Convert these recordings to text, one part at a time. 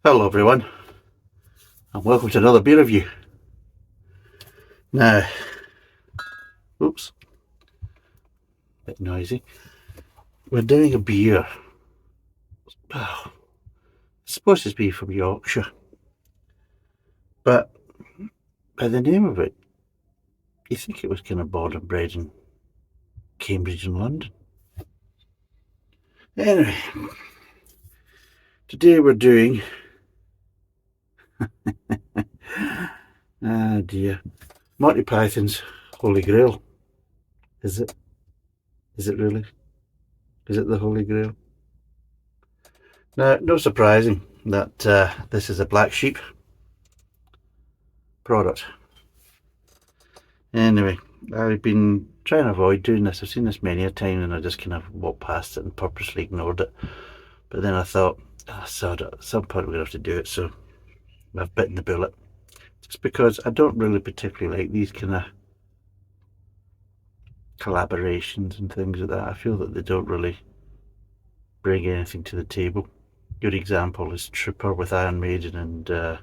Hello everyone, and welcome to another beer review. Now, oops, bit noisy. We're doing a beer. Oh, it's supposed to be from Yorkshire, but by the name of it, you think it was kind of born and bred in Cambridge and London. Anyway, today we're doing, ah dear, Monty Python's Holy Grail. Is it? Is it really? Is it the Holy Grail? Now, no surprising that this is a black sheep product. Anyway, I've been trying to avoid doing this. I've seen this many a time and I just kind of walked past it and purposely ignored it. But then I thought, sod it, at some point we're going to have to do it, so I've bitten the bullet. Just because I don't really particularly like these kind of collaborations and things like that. I feel that they don't really bring anything to the table. Good example is Trooper with Iron Maiden and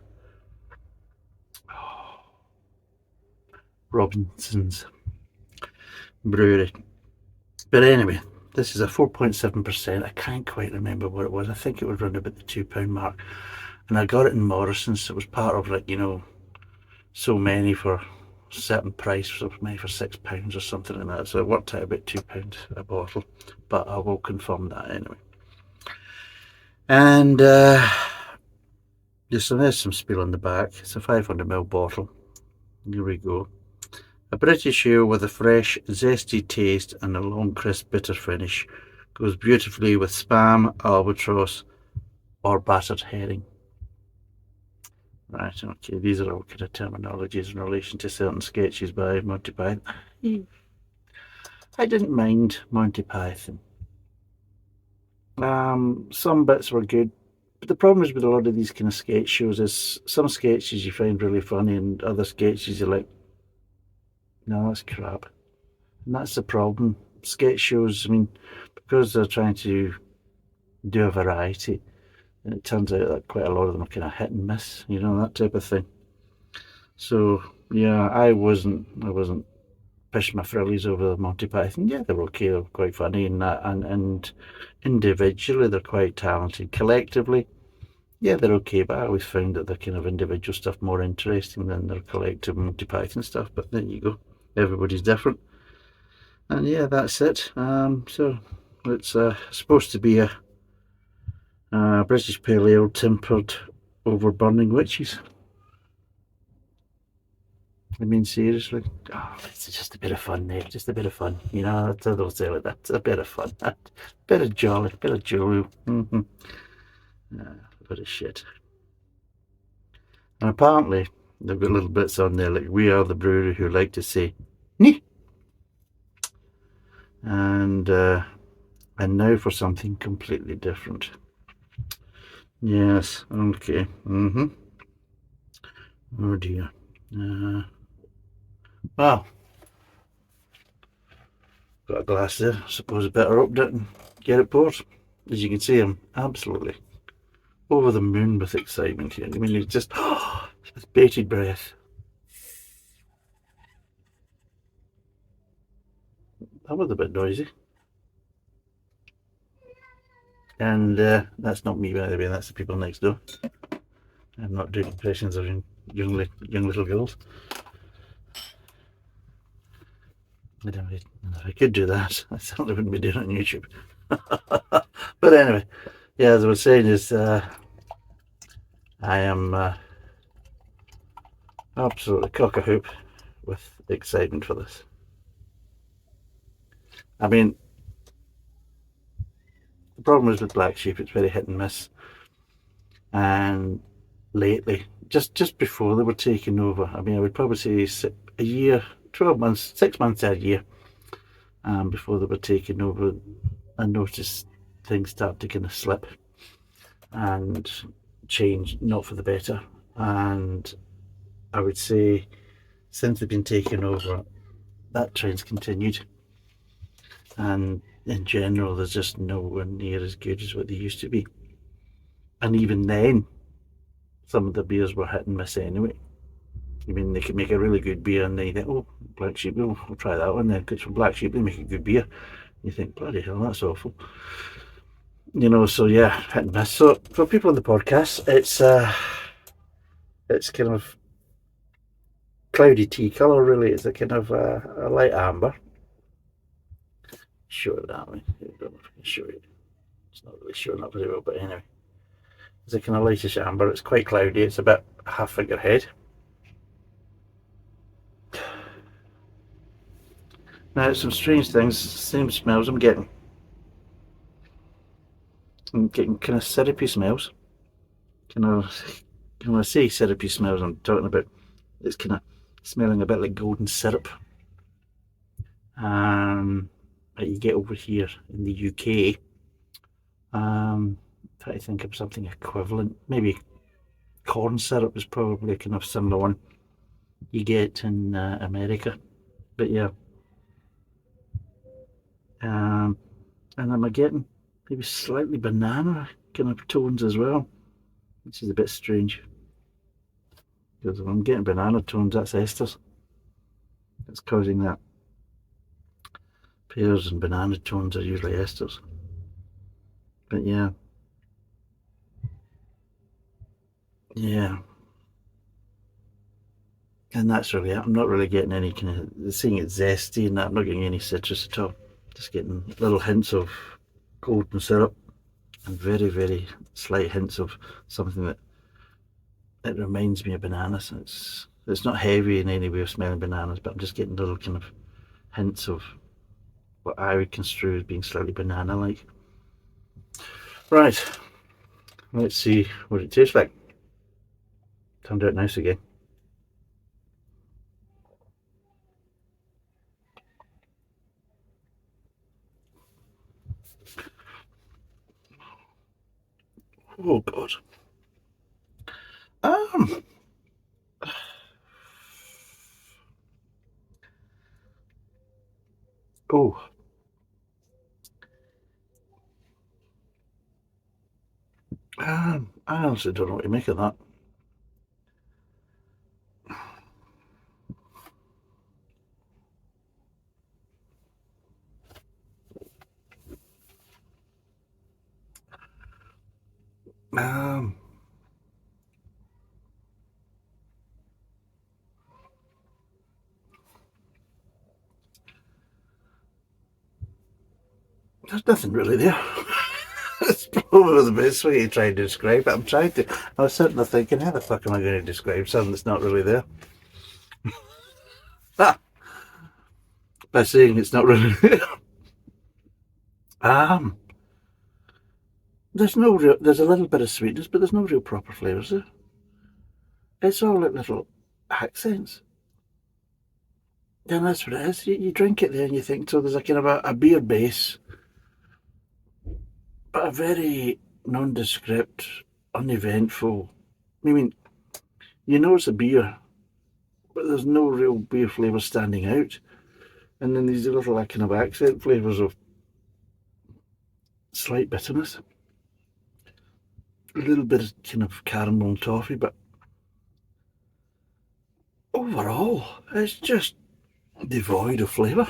Robinson's Brewery. But anyway, this is a 4.7%. I can't quite remember what it was. I think it was around about the £2 mark. And I got it in Morrison's, so it was part of, like, so many for a certain price, so many for £6 or something like that. So it worked out about £2 a bottle. But I will confirm that anyway. And there's some spiel on the back. It's a 500ml bottle. Here we go. A British ale with a fresh, zesty taste and a long, crisp, bitter finish. Goes beautifully with spam, albatross, or battered herring. Right, okay, these are all kind of terminologies in relation to certain sketches by Monty Python. I didn't mind Monty Python. Some bits were good, but the problem is with a lot of these kind of sketch shows is some sketches you find really funny and other sketches you're like, no, that's crap. And that's the problem. Sketch shows, I mean, because they're trying to do a variety, and it turns out that quite a lot of them are kind of hit and miss, that type of thing. So yeah, I wasn't pushing my frillies over the Monty Python. Yeah, they were okay, they were quite funny and that, and individually they're quite talented. Collectively, yeah, they're okay, but I always found that their kind of individual stuff more interesting than their collective Monty Python stuff. But there you go, everybody's different. And yeah, that's it. So it's supposed to be a British Pale Ale tempered over burning witches. I mean, seriously, it's just a bit of fun, Nate. Just a bit of fun, That's what they'll say like that. It's a bit of fun, a bit of jolly, a bit of jolly, a bit of shit. And apparently, they've got little bits on there like "We are the brewery who like to say, nee." And now for something completely different. Yes, okay. Oh dear. Well, got a glass there. I suppose I better open it and get it poured. As you can see, I'm absolutely over the moon with excitement here. I mean, it's just with bated breath. That was a bit noisy. And that's not me, by the way. That's the people next door. I'm not doing impressions of young little girls. If I could do that, I certainly wouldn't be doing it on YouTube. But anyway, yeah, as I was saying, is I am absolutely cock-a-hoop with excitement for this. I mean, the problem is with Black Sheep, it's very hit and miss. And lately, just before they were taken over, I mean, I would probably say a year, 12 months, 6 months to a year before they were taken over, I noticed things start to kind of slip and change, not for the better. And I would say since they've been taken over, that trend's continued. And in general, they're just nowhere near as good as what they used to be. And even then, some of the beers were hit and miss anyway. I mean, they could make a really good beer, and then you think, oh, Black Sheep, we'll try that one then, because from Black Sheep they make a good beer. You think, bloody hell, that's awful. So yeah, hit and miss. So for people on the podcast, it's kind of cloudy tea colour, really. It's a kind of a light amber. Show it that way. I don't know if I can show it. It's not really showing up very well, but anyway. It's a kind of lightish amber. It's quite cloudy. It's about half figurehead. Now, some strange things, same smells I'm getting. I'm getting kind of syrupy smells. When I say syrupy smells, I'm talking about it's kind of smelling a bit like golden syrup. That you get over here in the UK. Try to think of something equivalent. Maybe corn syrup is probably a kind of similar one you get in America. But yeah. And I'm getting maybe slightly banana kind of tones as well, which is a bit strange. Because if I'm getting banana tones, that's esters. It's causing that. Pears and banana tones are usually esters. But yeah. Yeah. And that's really it. I'm not really getting any kind of, seeing it zesty and that, I'm not getting any citrus at all. Just getting little hints of golden syrup and very, very slight hints of something that it reminds me of bananas. It's not heavy in any way of smelling bananas, but I'm just getting little kind of hints of what I would construe as being slightly banana-like. Right, let's see what it tastes like. Turned out nice again. Oh God. Oh. I honestly don't know what to make of that. There's nothing really there. That's probably the best way to try and describe it. I was sitting there thinking, how the fuck am I going to describe something that's not really there? By saying it's not really there. There's no real, there's a little bit of sweetness, but there's no real proper flavours there. It's all like little accents. And that's what it is. You drink it there and you think, so there's a kind of a beer base, but a very nondescript, uneventful. I mean, it's a beer, but there's no real beer flavour standing out. And then these little kind of accent flavours of slight bitterness. A little bit of kind of caramel and toffee, but overall, it's just devoid of flavour.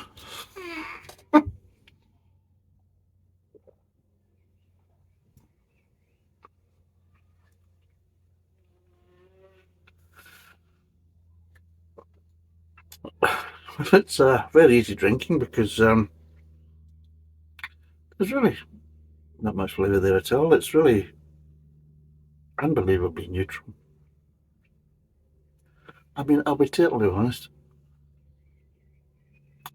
It's very easy drinking because there's really not much flavour there at all. It's really unbelievably neutral. I mean, I'll be totally honest.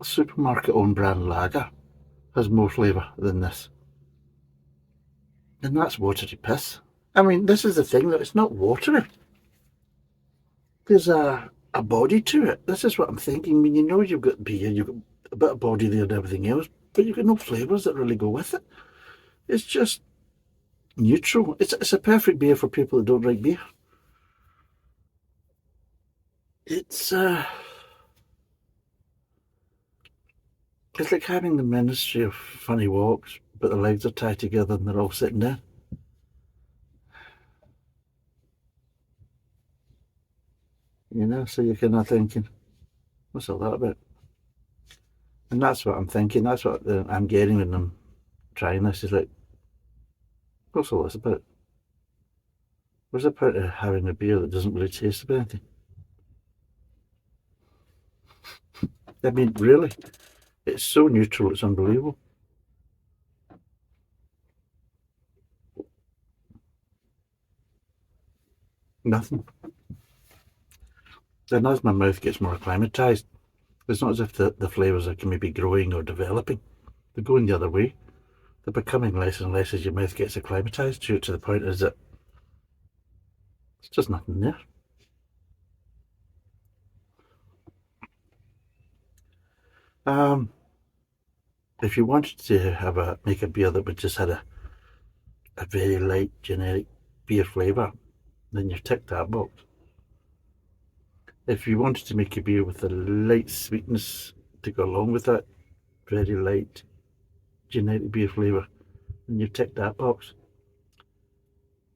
A supermarket owned brand lager has more flavour than this. And that's watery piss. I mean, this is the thing, that it's not watery. There's a body to it. This is what I'm thinking. I mean, you've got beer, you've got a bit of body there and everything else, but you've got no flavours that really go with it. It's just neutral. It's a perfect beer for people that don't like beer. It's like having the Ministry of Funny Walks, but the legs are tied together and they're all sitting down. Yeah, so you're kind of thinking, what's all that about? And that's what I'm thinking. That's what I'm getting when I'm trying this. Is like, what's all this about? What's the point of having a beer that doesn't really taste of anything? I mean, really, it's so neutral. It's unbelievable. Nothing. And as my mouth gets more acclimatized, it's not as if the flavours are maybe growing or developing. They're going the other way. They're becoming less and less as your mouth gets acclimatized to it, to the point is that it's just nothing there. If you wanted to make a beer that would just had a very light generic beer flavour, then you've ticked that box. If you wanted to make a beer with a light sweetness to go along with that, very light generic beer flavour, then you've ticked that box.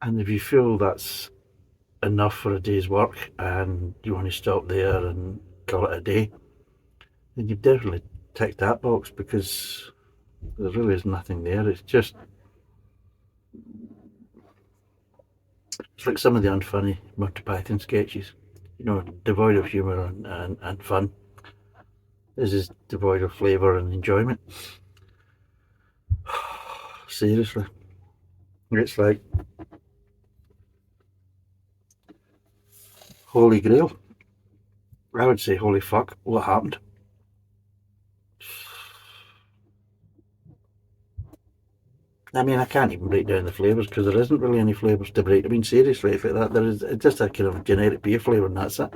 And if you feel that's enough for a day's work and you want to stop there and call it a day, then you've definitely ticked that box, because there really is nothing there. It's like some of the unfunny Monty Python sketches, devoid of humour and fun. This is devoid of flavour and enjoyment. Seriously. It's like Holy Grail. I would say, holy fuck, what happened? I mean, I can't even break down the flavours, because there isn't really any flavours to break. I mean, seriously, if like that, there is just a kind of generic beer flavour, and that's it.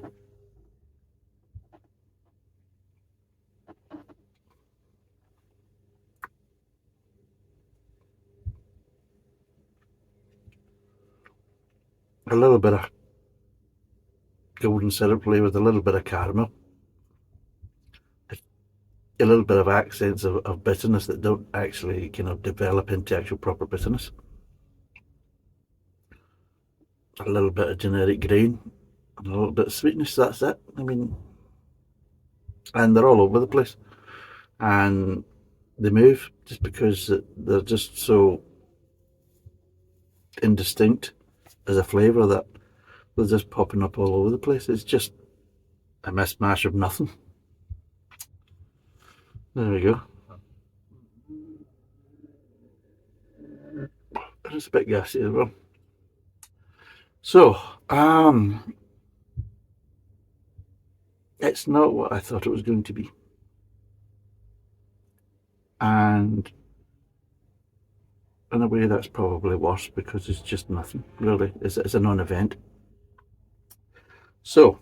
A little bit of golden syrup flavours, a little bit of caramel, a little bit of accents of bitterness that don't actually kind of develop into actual proper bitterness. A little bit of generic grain, and a little bit of sweetness, that's it. I mean, and they're all over the place. And they move just because they're just so indistinct as a flavour that they're just popping up all over the place. It's just a mishmash of nothing. There we go. It's a bit gassy as well. So, it's not what I thought it was going to be. And in a way, that's probably worse, because it's just nothing, really. It's a non-event. So,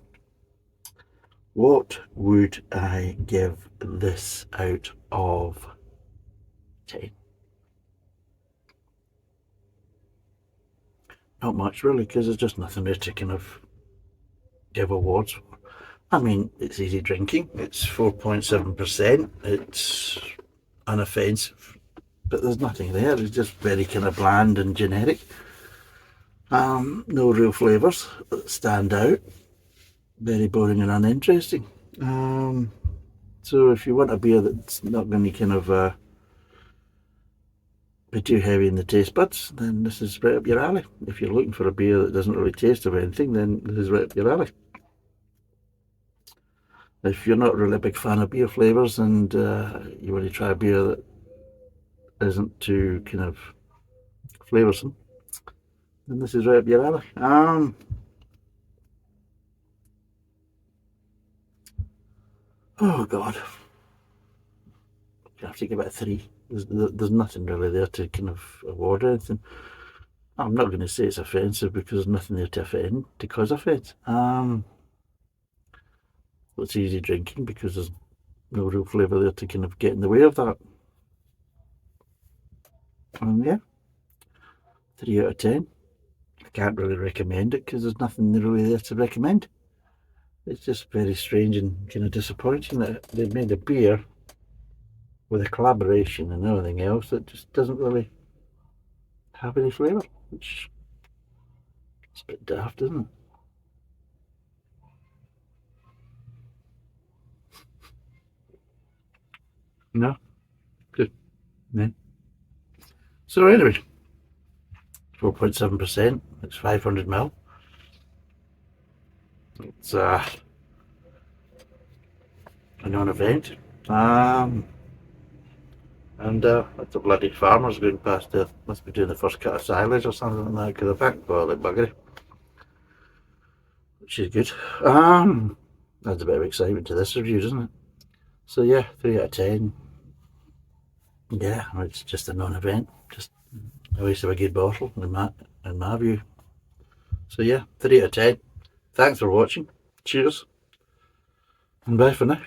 what would I give this out of 10? Not much, really, because there's just nothing there to kind of give awards for. I mean, it's easy drinking. It's 4.7%. It's unoffensive, but there's nothing there. It's just very kind of bland and generic. No real flavours that stand out. Very boring and uninteresting. So if you want a beer that's not going to kind of be too heavy in the taste buds, then this is right up your alley. If you're looking for a beer that doesn't really taste of anything, then this is right up your alley. If you're not really a big fan of beer flavours, and you want to try a beer that isn't too kind of flavoursome, then this is right up your alley. Oh God, you have to give it a 3. There's nothing really there to kind of award or anything. I'm not going to say it's offensive, because there's nothing there to offend, to cause offence. It's easy drinking because there's no real flavour there to kind of get in the way of that. And yeah, 3 out of 10. I can't really recommend it, because there's nothing really there to recommend. It's just very strange and kind of disappointing that they've made a beer with a collaboration and everything else that just doesn't really have any flavour, which is a bit daft, isn't it? No? Good. Yeah. So anyway, 4.7%, it's 500ml. It's a non-event. And that's a bloody farmer's going past there. Must be doing the first cut of silage or something like that, because I think, well, like buggery. Which is good. Adds a bit of excitement to this review, doesn't it? So yeah, 3 out of 10. Yeah, it's just a non-event. Just a waste of a good bottle, in my view. So yeah, 3 out of 10. Thanks for watching. Cheers. And bye for now.